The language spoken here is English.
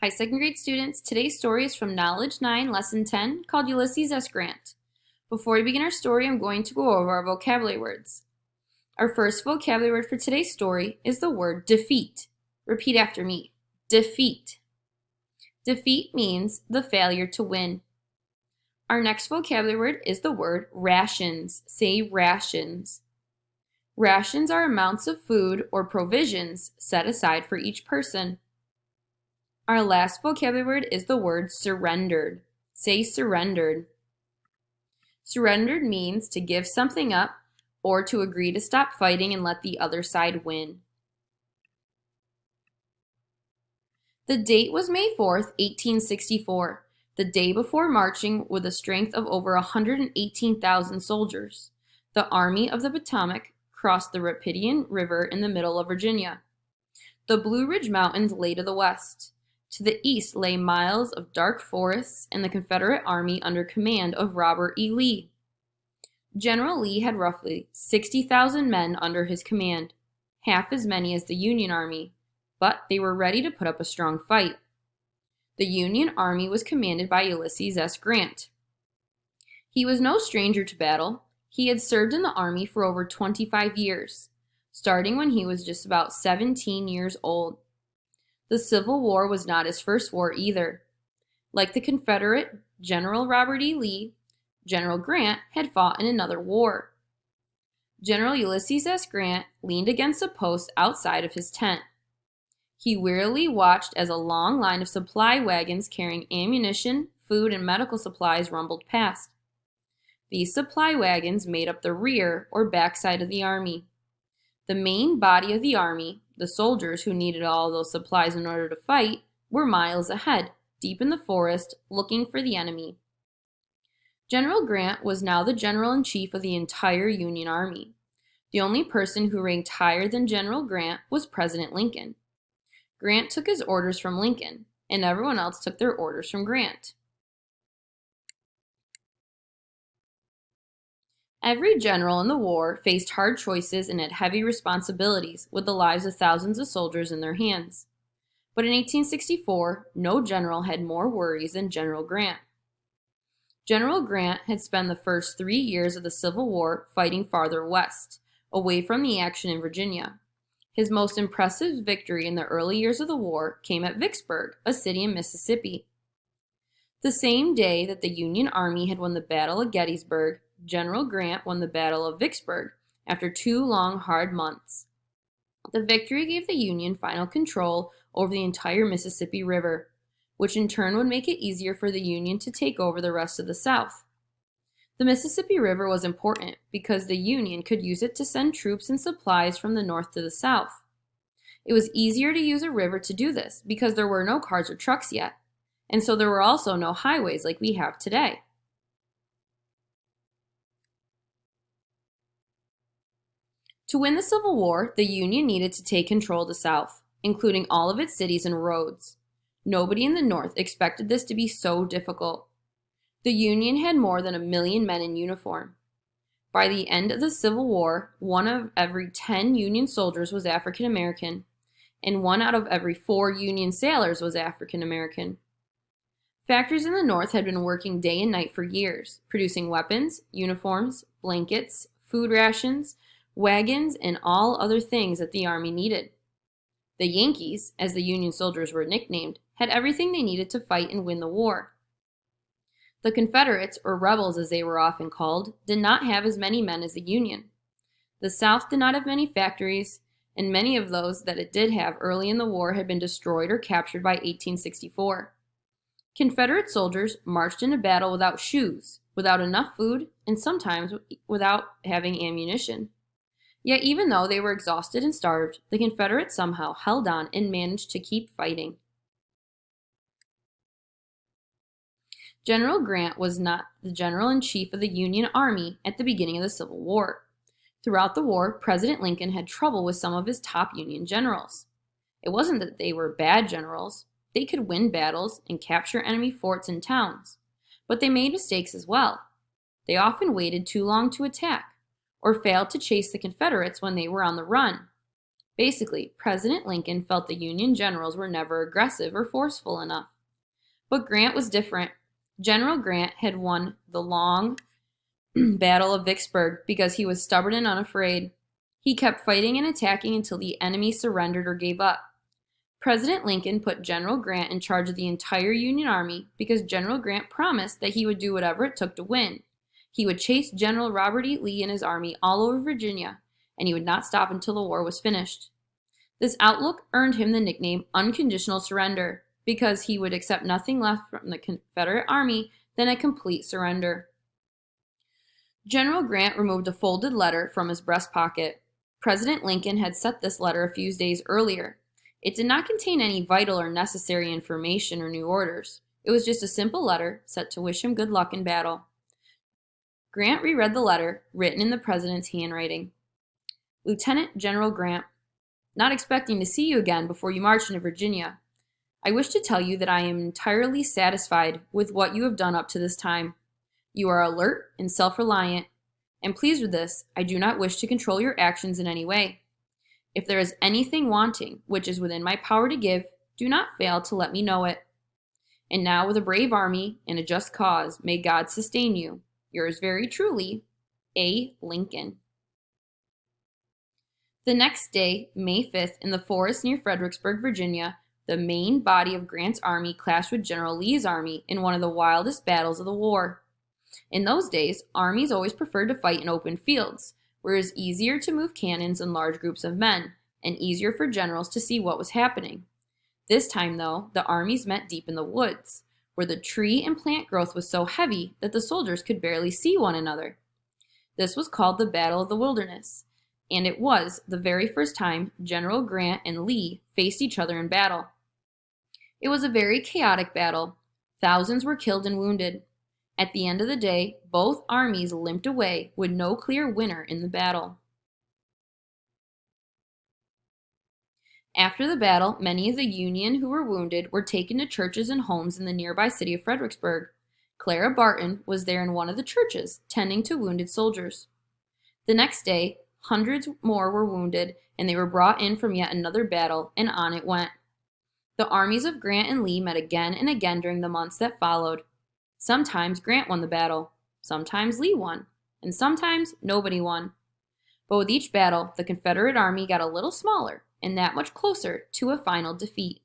Hi, second grade students. Today's story is from Knowledge 9, Lesson 10, called Ulysses S. Grant. Before we begin our story, I'm going to go over our vocabulary words. Our first vocabulary word for today's story is the word defeat. Repeat after me. Defeat. Defeat means the failure to win. Our next vocabulary word is the word rations. Say rations. Rations are amounts of food or provisions set aside for each person. Our last vocabulary word is the word surrendered. Say surrendered. Surrendered means to give something up or to agree to stop fighting and let the other side win. The date was May 4th, 1864, the day before marching with a strength of over 118,000 soldiers. The Army of the Potomac crossed the Rapidan River in the middle of Virginia. The Blue Ridge Mountains lay to the west. To the east lay miles of dark forests and the Confederate Army under command of Robert E. Lee. General Lee had roughly 60,000 men under his command, half as many as the Union Army, but they were ready to put up a strong fight. The Union Army was commanded by Ulysses S. Grant. He was no stranger to battle. He had served in the Army for over 25 years, starting when he was just about 17 years old. The Civil War was not his first war either. Like the Confederate General Robert E. Lee, General Grant had fought in another war. General Ulysses S. Grant leaned against a post outside of his tent. He wearily watched as a long line of supply wagons carrying ammunition, food, and medical supplies rumbled past. These supply wagons made up the rear or backside of the army. The main body of the army, the soldiers who needed all those supplies in order to fight, were miles ahead, deep in the forest, looking for the enemy. General Grant was now the general-in-chief of the entire Union Army. The only person who ranked higher than General Grant was President Lincoln. Grant took his orders from Lincoln, and everyone else took their orders from Grant. Every general in the war faced hard choices and had heavy responsibilities with the lives of thousands of soldiers in their hands. But in 1864, no general had more worries than General Grant. General Grant had spent the first 3 years of the Civil War fighting farther west, away from the action in Virginia. His most impressive victory in the early years of the war came at Vicksburg, a city in Mississippi. The same day that the Union Army had won the Battle of Gettysburg, General Grant won the Battle of Vicksburg after 2 long, hard months. The victory gave the Union final control over the entire Mississippi River, which in turn would make it easier for the Union to take over the rest of the South. The Mississippi River was important because the Union could use it to send troops and supplies from the north to the south. It was easier to use a river to do this because there were no cars or trucks yet, and so there were also no highways like we have today. To win the Civil War, the Union needed to take control of the South, including all of its cities and roads. Nobody in the North expected this to be so difficult. The Union had more than 1 million men in uniform. By the end of the Civil War, 1 of every 10 Union soldiers was African American, and 1 out of every 4 Union sailors was African American. Factories in the North had been working day and night for years, producing weapons, uniforms, blankets, food rations, wagons, and all other things that the Army needed. The Yankees, as the Union soldiers were nicknamed, had everything they needed to fight and win the war. The Confederates, or rebels as they were often called, did not have as many men as the Union. The South did not have many factories, and many of those that it did have early in the war had been destroyed or captured by 1864. Confederate soldiers marched into battle without shoes, without enough food, and sometimes without having ammunition. Yet even though they were exhausted and starved, the Confederates somehow held on and managed to keep fighting. General Grant was not the general-in-chief of the Union Army at the beginning of the Civil War. Throughout the war, President Lincoln had trouble with some of his top Union generals. It wasn't that they were bad generals. They could win battles and capture enemy forts and towns, but they made mistakes as well. They often waited too long to attack, or failed to chase the Confederates when they were on the run. Basically, President Lincoln felt the Union generals were never aggressive or forceful enough. But Grant was different. General Grant had won the long Battle of Vicksburg because he was stubborn and unafraid. He kept fighting and attacking until the enemy surrendered or gave up. President Lincoln put General Grant in charge of the entire Union Army because General Grant promised that he would do whatever it took to win. He would chase General Robert E. Lee and his army all over Virginia, and he would not stop until the war was finished. This outlook earned him the nickname Unconditional Surrender because he would accept nothing less from the Confederate Army than a complete surrender. General Grant removed a folded letter from his breast pocket. President Lincoln had sent this letter a few days earlier. It did not contain any vital or necessary information or new orders. It was just a simple letter sent to wish him good luck in battle. Grant reread the letter, written in the president's handwriting. Lieutenant General Grant, not expecting to see you again before you march into Virginia. I wish to tell you that I am entirely satisfied with what you have done up to this time. You are alert and self-reliant, and pleased with this, I do not wish to control your actions in any way. If there is anything wanting which is within my power to give, do not fail to let me know it. And now, with a brave army and a just cause, may God sustain you. Yours very truly, A. Lincoln. The next day, May 5th, in the forest near Fredericksburg, Virginia, the main body of Grant's army clashed with General Lee's army in one of the wildest battles of the war. In those days, armies always preferred to fight in open fields, where it was easier to move cannons and large groups of men, and easier for generals to see what was happening. This time, though, the armies met deep in the woods, where the tree and plant growth was so heavy that the soldiers could barely see one another. This was called the Battle of the Wilderness, and it was the very first time General Grant and Lee faced each other in battle. It was a very chaotic battle. Thousands were killed and wounded. At the end of the day, both armies limped away with no clear winner in the battle. After the battle, many of the Union who were wounded were taken to churches and homes in the nearby city of Fredericksburg. Clara Barton was there in one of the churches, tending to wounded soldiers. The next day, hundreds more were wounded, and they were brought in from yet another battle, and on it went. The armies of Grant and Lee met again and again during the months that followed. Sometimes Grant won the battle, sometimes Lee won, and sometimes nobody won. But with each battle, the Confederate army got a little smaller and that much closer to a final defeat.